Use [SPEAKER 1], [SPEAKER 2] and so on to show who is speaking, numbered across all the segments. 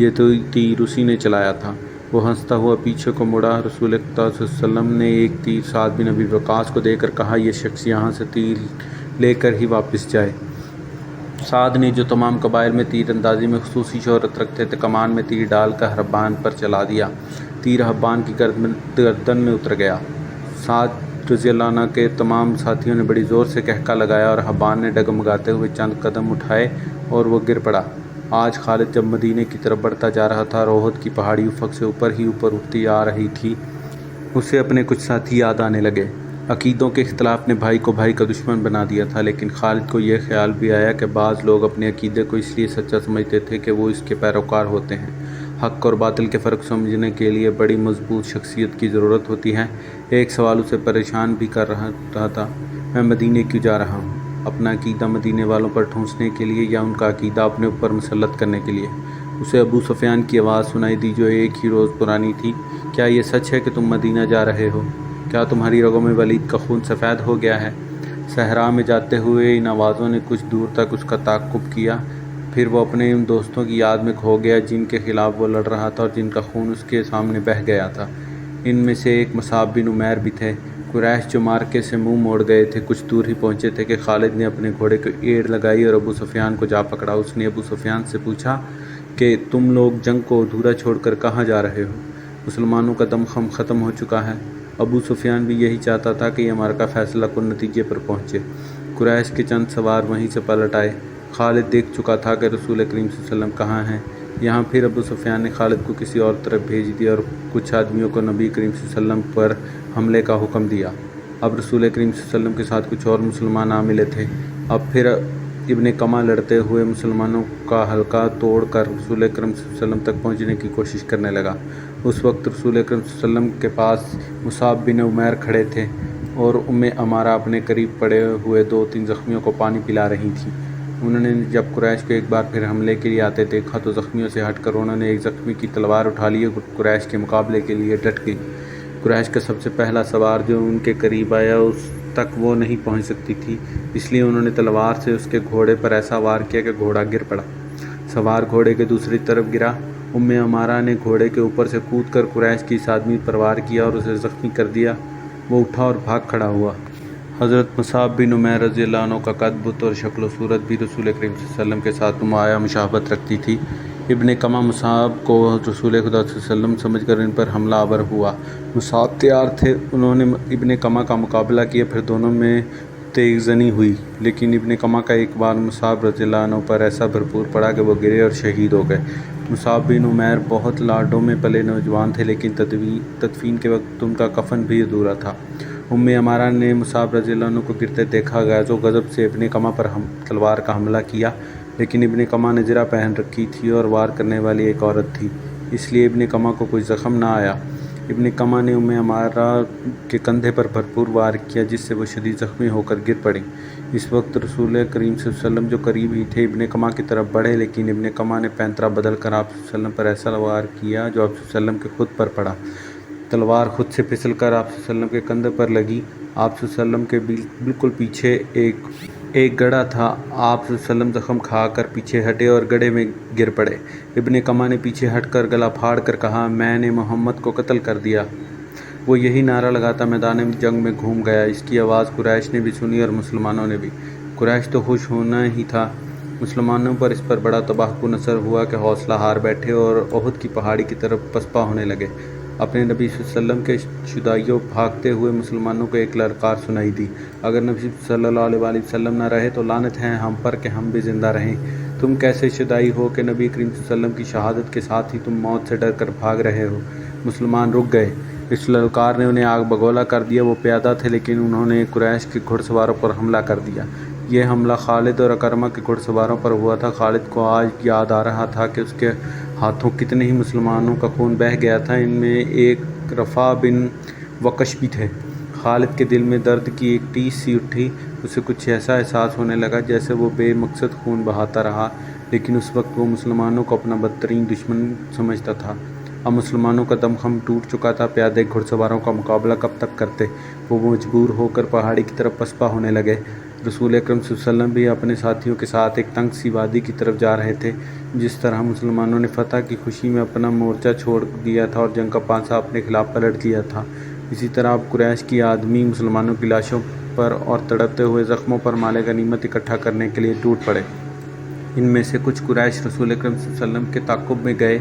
[SPEAKER 1] یہ تو تیر اسی نے چلایا تھا۔ وہ ہنستا ہوا پیچھے کو مڑا۔ رسول خدا صلی اللہ علیہ وسلم نے ایک تیر سعد بن ابی وقاص کو دے کر کہا، یہ شخص یہاں سے تیر لے کر ہی واپس جائے۔ سعد نے، جو تمام قبائل میں تیر اندازی میں خصوصی شہرت رکھتے تھے، کمان میں تیر ڈال کر حبان پر چلا دیا۔ تیر حبان کی گردن میں اتر گیا۔ سعد رضی اللہ عنہ کے تمام ساتھیوں نے بڑی زور سے قہقہ لگایا اور حبان نے ڈگمگاتے ہوئے چند قدم اٹھائے اور وہ گر پڑا۔ آج خالد جب مدینے کی طرف بڑھتا جا رہا تھا اور احد کی پہاڑی افق سے اوپر ہی اوپر اٹھتی آ رہی تھی، اسے اپنے کچھ ساتھی یاد آنے لگے۔ عقیدوں کے اختلاف نے بھائی کو بھائی کا دشمن بنا دیا تھا، لیکن خالد کو یہ خیال بھی آیا کہ بعض لوگ اپنے عقیدے کو اس لیے سچا سمجھتے تھے کہ وہ اس کے پیروکار ہوتے ہیں۔ حق اور باطل کے فرق سمجھنے کے لیے بڑی مضبوط شخصیت کی ضرورت ہوتی ہے۔ ایک سوال اسے پریشان بھی کر رہا تھا، میں مدینے کیوں جا رہا ہوں؟ اپنا عقیدہ مدینے والوں پر ٹھونسنے کے لیے یا ان کا عقیدہ اپنے اوپر مسلط کرنے کے لیے؟ اسے ابو سفیان کی آواز سنائی دی جو ایک ہی روز پرانی تھی، کیا یہ سچ ہے کہ تم مدینہ جا رہے ہو؟ کیا تمہاری رگوں میں ولید کا خون سفید ہو گیا ہے؟ صحرا میں جاتے ہوئے ان آوازوں نے کچھ دور تک اس کا تعقب کیا، پھر وہ اپنے ان دوستوں کی یاد میں کھو گیا جن کے خلاف وہ لڑ رہا تھا اور جن کا خون اس کے سامنے بہہ گیا تھا۔ ان میں سے ایک مصعب بن عمیر بھی تھے۔ قریش جو مارکے سے منہ موڑ گئے تھے کچھ دور ہی پہنچے تھے کہ خالد نے اپنے گھوڑے کو ایڑ لگائی اور ابو سفیان کو جا پکڑا۔ اس نے ابو سفیان سے پوچھا کہ تم لوگ جنگ کو ادھورا چھوڑ کر کہاں جا رہے ہو؟ مسلمانوں کا دم ختم ہو چکا ہے۔ ابو سفیان بھی یہی چاہتا تھا کہ یہ معرکہ فیصلہ کن نتیجے پر پہنچے۔ قریش کے چند سوار وہیں سے پلٹ آئے۔ خالد دیکھ چکا تھا کہ رسول کریم صلی اللہ علیہ وسلم کہاں ہیں۔ یہاں پھر ابو سفیان نے خالد کو کسی اور طرف بھیج دیا اور کچھ آدمیوں کو نبی کریم صلی اللہ علیہ وسلم پر حملے کا حکم دیا۔ اب رسول کریم صلی اللہ علیہ وسلم کے ساتھ کچھ اور مسلمان آ ملے تھے۔ اب پھر ابن کما لڑتے ہوئے مسلمانوں کا حلقہ توڑ کر رسول کریم صلی اللہ علیہ وسلم تک پہنچنے کی کوشش کرنے لگا۔ اس وقت رسول کریم صلی اللہ علیہ وسلم کے پاس مصعب بن عمیر کھڑے تھے اور عمارہ اپنے قریب پڑے ہوئے 2-3 زخمیوں کو پانی پلا رہی تھیں۔ انہوں نے جب قریش کو ایک بار پھر حملے کے لیے آتے دیکھا تو زخمیوں سے ہٹ کر انہوں نے ایک زخمی کی تلوار اٹھا لی اور قریش کے مقابلے کے لیے ڈٹ گئی۔ قریش کا سب سے پہلا سوار جو ان کے قریب آیا اس تک وہ نہیں پہنچ سکتی تھی، اس لیے انہوں نے تلوار سے اس کے گھوڑے پر ایسا وار کیا کہ گھوڑا گر پڑا۔ سوار گھوڑے کے دوسری طرف گرا۔ عمارہ نے گھوڑے کے اوپر سے کود کر قریش کی اس آدمی پر وار کیا اور اسے زخمی کر دیا۔ وہ اٹھا اور بھاگ کھڑا ہوا۔ حضرت مصعب بن عمیر رضی اللہ عنہ کا قد، بت اور شکل و صورت بھی رسول کریم صلی اللہ علیہ وسلم کے ساتھ نمایاں مشابہت رکھتی تھی۔ ابن کما مصعب کو رسول خدا صلی اللہ علیہ وسلم سمجھ کر ان پر حملہ آور ہوا۔ مصعب تیار تھے، انہوں نے ابن کما کا مقابلہ کیا، پھر دونوں میں تیغ زنی ہوئی، لیکن ابن کما کا ایک بار مصعب رضی اللہ عنہ پر ایسا بھرپور پڑا کہ وہ گرے اور شہید ہو گئے۔ مصعب بن عمیر بہت لاڈوں میں پلے نوجوان تھے، لیکن تدفین کے وقت ان کا کفن بھی ادھورا تھا۔ عمارہ نے مصعب رضی اللہ عنہ کو گرتے دیکھا، غیظ و غضب سے ابن کما پر تلوار کا حملہ کیا، لیکن ابن کما نے زرہ پہن رکھی تھی اور وار کرنے والی ایک عورت تھی، اس لیے ابن کما کو کوئی زخم نہ آیا۔ ابن کما نے عمارہ کے کندھے پر بھرپور وار کیا جس سے وہ شدید زخمی ہو کر گر پڑی۔ اس وقت رسول کریم صلی اللہ علیہ وسلم جو قریب ہی تھے ابن کما کی طرف بڑھے، لیکن ابن کما نے پینترا بدل کر آپ صلی اللہ علیہ وسلم پر ایسا وار کیا جو آپ صلی اللہ علیہ وسلم کے خود پر پڑا۔ تلوار خود سے پھسل کر آپ صلی اللہ علیہ وسلم کے کندھے پر لگی۔ آپ صلی اللہ علیہ وسلم کے بالکل پیچھے ایک گڑھا تھا۔ آپ صلی اللہ علیہ وسلم زخم کھا کر پیچھے ہٹے اور گڑھے میں گر پڑے۔ ابن کما نے پیچھے ہٹ کر گلا پھاڑ کر کہا، میں نے محمد کو قتل کر دیا۔ وہ یہی نعرہ لگاتا میدان جنگ میں گھوم گیا۔ اس کی آواز قریش نے بھی سنی اور مسلمانوں نے بھی۔ قریش تو خوش ہونا ہی تھا، مسلمانوں پر اس پر بڑا تباہ کن اثر ہوا کہ حوصلہ ہار بیٹھے اور احد کی پہاڑی کی طرف پسپا ہونے لگے۔ اپنے نبی صلی اللہ علیہ وسلم کے شدائیوں بھاگتے ہوئے مسلمانوں کو ایک للکار سنائی دی، اگر نبی صلی اللہ علیہ وسلم نہ رہے تو لعنت ہے ہم پر کہ ہم بھی زندہ رہیں۔ تم کیسے شدائی ہو کہ نبی کریم صلی اللہ علیہ وسلم کی شہادت کے ساتھ ہی تم موت سے ڈر کر بھاگ رہے ہو؟ مسلمان رک گئے۔ اس للکار نے انہیں آگ بگولا کر دیا۔ وہ پیادہ تھے لیکن انہوں نے قریش کے گھڑ سواروں پر حملہ کر دیا۔ یہ حملہ خالد اور اکرمہ کے گھڑ سواروں پر ہوا تھا۔ خالد کو آج یاد آ رہا تھا کہ اس کے ہاتھوں کتنے ہی مسلمانوں کا خون بہہ گیا تھا، ان میں ایک رفاع بن وقش بھی تھے۔ خالد کے دل میں درد کی ایک ٹیس سی اٹھی، اسے کچھ ایسا احساس ہونے لگا جیسے وہ بے مقصد خون بہاتا رہا، لیکن اس وقت وہ مسلمانوں کو اپنا بدترین دشمن سمجھتا تھا۔ اب مسلمانوں کا دم خم ٹوٹ چکا تھا، پیادے گھڑ سواروں کا مقابلہ کب تک کرتے؟ وہ مجبور ہو کر پہاڑی کی طرف پسپا ہونے لگے۔ رسول اکرم صلی اللہ علیہ وسلم بھی اپنے ساتھیوں کے ساتھ ایک تنگ سی وادی کی طرف جا رہے تھے۔ جس طرح مسلمانوں نے فتح کی خوشی میں اپنا مورچہ چھوڑ دیا تھا اور جنگ کا پانسا اپنے خلاف پلٹ دیا تھا، اسی طرح اب قریش کی آدمی مسلمانوں کی لاشوں پر اور تڑپتے ہوئے زخموں پر مال غنیمت اکٹھا کرنے کے لیے ٹوٹ پڑے۔ ان میں سے کچھ قریش رسول اکرم صلی اللہ علیہ وسلم کے تعاقب میں گئے،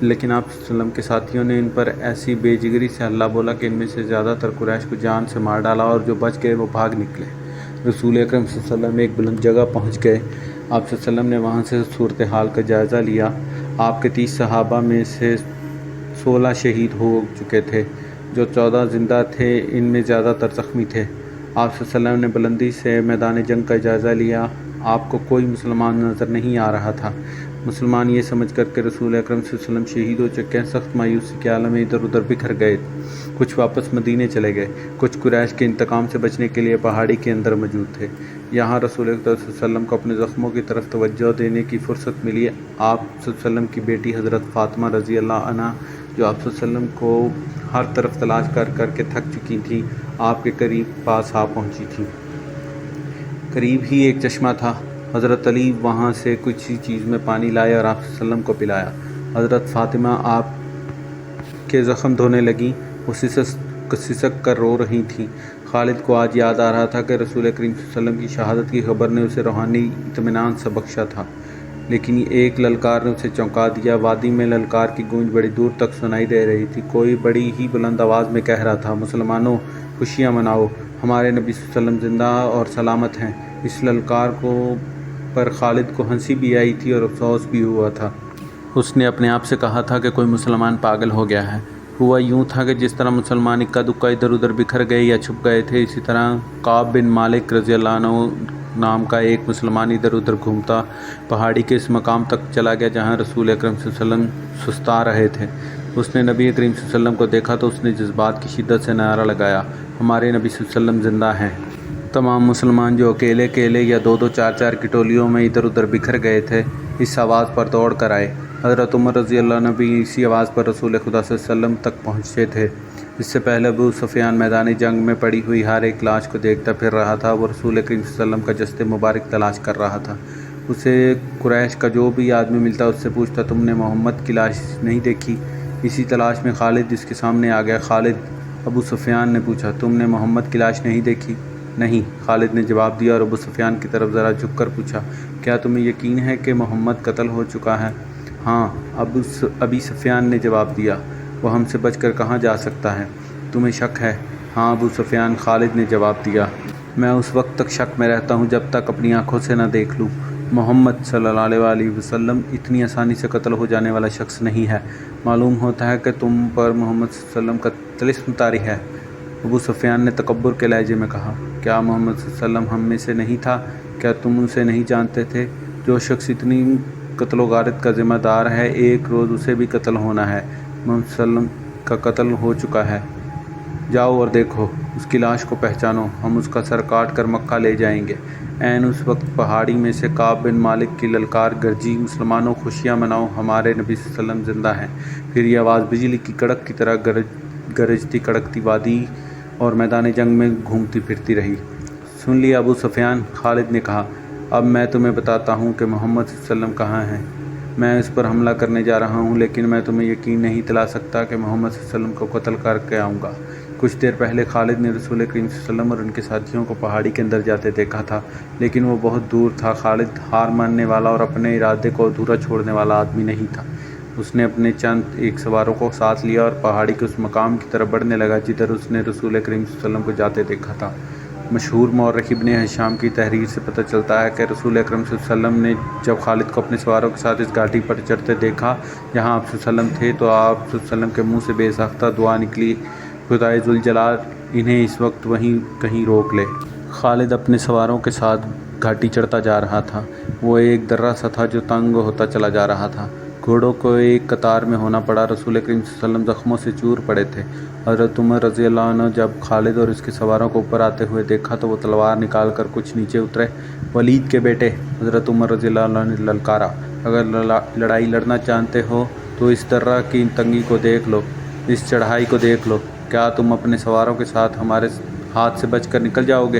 [SPEAKER 1] لیکن آپ صلی اللہ علیہ وسلم کے ساتھیوں نے ان پر ایسی بے جگری سے حملہ بولا کہ ان میں سے زیادہ تر قریش کو جان سے مار ڈالا اور جو بچ گئے وہ بھاگ نکلے۔ رسول اکرم صلی اللہ علیہ وسلم ایک بلند جگہ پہنچ گئے۔ آپ صلی اللہ علیہ وسلم نے وہاں سے صورتحال کا جائزہ لیا۔ آپ کے 30 صحابہ میں سے 16 شہید ہو چکے تھے، جو 14 زندہ تھے، ان میں زیادہ تر زخمی تھے۔ آپ صلی اللہ علیہ وسلم نے بلندی سے میدان جنگ کا جائزہ لیا۔ آپ کو کوئی مسلمان نظر نہیں آ رہا تھا۔ مسلمان یہ سمجھ کر کہ رسول اکرم صلی اللہ علیہ وسلم شہید ہو چکے ہیں، سخت مایوسی کے عالم میں ادھر ادھر بکھر گئے۔ کچھ واپس مدینے چلے گئے، کچھ قریش کے انتقام سے بچنے کے لیے پہاڑی کے اندر موجود تھے۔ یہاں رسول اکرم صلی اللہ علیہ وسلم کو اپنے زخموں کی طرف توجہ دینے کی فرصت ملی۔ آپ صلی اللہ علیہ وسلم کی بیٹی حضرت فاطمہ رضی اللہ عنہا، جو آپ صلی اللہ علیہ وسلم کو ہر طرف تلاش کر کر کے تھک چکی تھیں، آپ کے قریب پاس آ پہنچی تھیں۔ قریب ہی ایک چشمہ تھا۔ حضرت علی وہاں سے کچھ چیز میں پانی لائے اور آپ صلی اللہ علیہ وسلم کو پلایا۔ حضرت فاطمہ آپ کے زخم دھونے لگیں، وہ سسک کر رو رہی تھیں۔ خالد کو آج یاد آ رہا تھا کہ رسول کریم صلی اللہ علیہ وسلم کی شہادت کی خبر نے اسے روحانی اطمینان سے بخشا تھا، لیکن ایک للکار نے اسے چونکا دیا۔ وادی میں للکار کی گونج بڑی دور تک سنائی دے رہی تھی۔ کوئی بڑی ہی بلند آواز میں کہہ رہا تھا، مسلمانوں خوشیاں مناؤ، ہمارے نبی صلی اللہ علیہ وسلم زندہ اور سلامت ہیں۔ اس للکار پر خالد کو ہنسی بھی آئی تھی اور افسوس بھی ہوا تھا۔ اس نے اپنے آپ سے کہا تھا کہ کوئی مسلمان پاگل ہو گیا ہے۔ ہوا یوں تھا کہ جس طرح مسلمان اکا دکا ادھر ادھر بکھر گئے یا چھپ گئے تھے، اسی طرح کعب بن مالک رضی اللہ عنہ نام کا ایک مسلمان ادھر ادھر گھومتا پہاڑی کے اس مقام تک چلا گیا جہاں رسول اکرم صلی اللہ علیہ وسلم سستا رہے تھے۔ اس نے نبی کریم صلی اللہ علیہ وسلم کو دیکھا تو اس نے جذبات کی شدت سے نعرہ لگایا، ہمارے نبی صلی اللہ علیہ وسلم زندہ ہیں۔ تمام مسلمان جو اکیلے اکیلے یا دو دو چار چار کی ٹولیوں میں ادھر ادھر بکھر گئے تھے، اس آواز پر دوڑ کر آئے۔ حضرت عمر رضی اللہ عنہ بھی اسی آواز پر رسول خدا صلی اللہ علیہ وسلم تک پہنچے تھے۔ اس سے پہلے ابو سفیان میدان جنگ میں پڑی ہوئی ہر ایک لاش کو دیکھتا پھر رہا تھا۔ وہ رسول کریم صلی اللہ علیہ وسلم کا جسد مبارک تلاش کر رہا تھا۔ اسے قریش کا جو بھی آدمی ملتا اس سے پوچھتا، تم نے محمد کی لاش نہیں دیکھی؟ اسی تلاش میں خالد اس کے سامنے آ گیا۔ خالد، ابو سفیان نے پوچھا، تم نے محمد کی لاش نہیں دیکھی؟ نہیں، خالد نے جواب دیا اور ابو سفیان کی طرف ذرا جھک کر پوچھا، کیا تمہیں یقین ہے کہ محمد قتل ہو چکا ہے؟ ہاں، ابی سفیان نے جواب دیا، وہ ہم سے بچ کر کہاں جا سکتا ہے؟ تمہیں شک ہے؟ ہاں ابو سفیان، خالد نے جواب دیا، میں اس وقت تک شک میں رہتا ہوں جب تک اپنی آنکھوں سے نہ دیکھ لوں۔ محمد صلی اللہ علیہ وآلہ وسلم اتنی آسانی سے قتل ہو جانے والا شخص نہیں ہے۔ معلوم ہوتا ہے کہ تم پر محمد صلی اللہ علیہ وسلم کا طلسم طاری ہے۔ ابو سفیان نے تکبر کے لہجے میں کہا، کیا محمد صلی اللہ علیہ وسلم ہم میں سے نہیں تھا؟ کیا تم اسے نہیں جانتے تھے؟ جو شخص اتنی قتل و غارت کا ذمہ دار ہے، ایک روز اسے بھی قتل ہونا ہے۔ محمد صلی اللہ علیہ وسلم کا قتل ہو چکا ہے، جاؤ اور دیکھو، اس کی لاش کو پہچانو، ہم اس کا سر کاٹ کر مکہ لے جائیں گے۔ عین اس وقت پہاڑی میں سے کعب بن مالک کی للکار گرجی، مسلمانوں خوشیاں مناؤ، ہمارے نبی صلی اللہ علیہ وسلم زندہ ہیں۔ پھر یہ آواز بجلی کی کڑک کی طرح گرجتی کڑکتی وادی اور میدان جنگ میں گھومتی پھرتی رہی۔ سن لیا ابو سفیان؟ خالد نے کہا، اب میں تمہیں بتاتا ہوں کہ محمد صلی اللہ علیہ وسلم کہاں ہیں۔ میں اس پر حملہ کرنے جا رہا ہوں، لیکن میں تمہیں یقین نہیں دلا سکتا کہ محمد صلی اللہ علیہ وسلم کو قتل کر کے آؤں گا۔ کچھ دیر پہلے خالد نے رسول کریم صلی اللہ علیہ وسلم اور ان کے ساتھیوں کو پہاڑی کے اندر جاتے دیکھا تھا، لیکن وہ بہت دور تھا۔ خالد ہار ماننے والا اور اپنے ارادے کو ادھورا چھوڑنے والا آدمی نہیں تھا۔ اس نے اپنے چند ایک سواروں کو ساتھ لیا اور پہاڑی کے اس مقام کی طرف بڑھنے لگا جدھر اس نے رسول کریم صلی اللہ علیہ وسلم کو جاتے دیکھا تھا۔ مشہور مورخ ابن ہشام کی تحریر سے پتہ چلتا ہے کہ رسول اکرم صلی اللہ علیہ وسلم نے جب خالد کو اپنے سواروں کے ساتھ اس گھاٹی پر چڑھتے دیکھا جہاں آپ صلی اللہ علیہ وسلم تھے، تو آپ صلی اللہ علیہ وسلم کے منہ سے بے ساختہ دعا نکلی، خدائے ذوالجلال انہیں اس وقت وہیں کہیں روک لے۔ خالد اپنے سواروں کے ساتھ گھاٹی چڑھتا جا رہا تھا۔ وہ ایک درہ سا تھا جو تنگ ہوتا چلا جا رہا تھا۔ گھوڑوں کو ایک قطار میں ہونا پڑا۔ رسول کریم صلی اللہ علیہ وسلم زخموں سے چور پڑے تھے۔ حضرت عمر رضی اللہ عنہ جب خالد اور اس کے سواروں کو اوپر آتے ہوئے دیکھا تو وہ تلوار نکال کر کچھ نیچے اترے۔ ولید کے بیٹے حضرت عمر رضی اللہ عنہ نے للکارا، اگر لڑائی لڑنا چاہتے ہو تو اس درہ کی تنگی کو دیکھ لو، اس چڑھائی کو دیکھ لو، کیا تم اپنے سواروں کے ساتھ ہمارے ہاتھ سے بچ کر نکل جاؤ گے؟